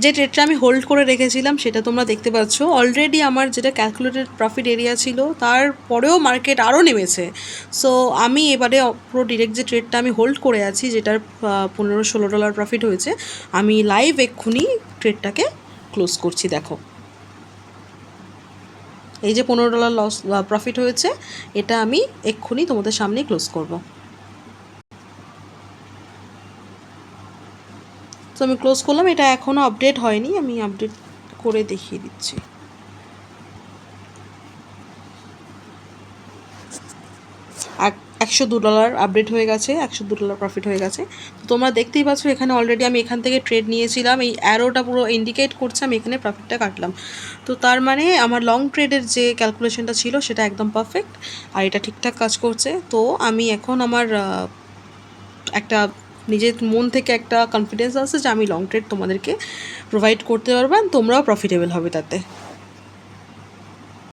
যে ট্রেডটা আমি হোল্ড করে রেখেছিলাম সেটা তোমরা দেখতে পাচ্ছ অলরেডি আমার যেটা ক্যালকুলেটেড প্রফিট এরিয়া ছিল তারপরেও মার্কেট আরও নেমেছে। সো আমি এবারে পুরো ডিরেক্ট যে ট্রেডটা আমি হোল্ড করে আছি, যেটার $15-16 প্রফিট হয়েছে, আমি লাইভ এক্ষুনি ট্রেডটাকে ক্লোজ করছি। দেখো এই যে $15 লস প্রফিট হয়েছে, এটা আমি এক্ষুনি তোমাদের সামনে ক্লোজ করব। তো আমি ক্লোজ করলাম, এটা এখনও আপডেট হয়নি, আমি আপডেট করে দেখিয়ে দিচ্ছি। $102 আপডেট হয়ে গেছে, $102 প্রফিট হয়ে গেছে। তো তোমরা দেখতেই পাচ্ছ এখানে অলরেডি আমি এখান থেকে ট্রেড নিয়েছিলাম, এই অ্যারোটা পুরো ইন্ডিকেট করছে আমি এখানে প্রফিটটা কাটলাম। তো তার মানে আমার লং ট্রেডের যে ক্যালকুলেশনটা ছিল সেটা একদম পারফেক্ট, আর এটা ঠিকঠাক কাজ করছে। তো আমি এখন আমার একটা নিজের মন থেকে একটা কনফিডেন্স আছে যে আমি লং ট্রেড তোমাদেরকে প্রোভাইড করতে পারবো, তোমরাও প্রফিটেবল হবে তাতে।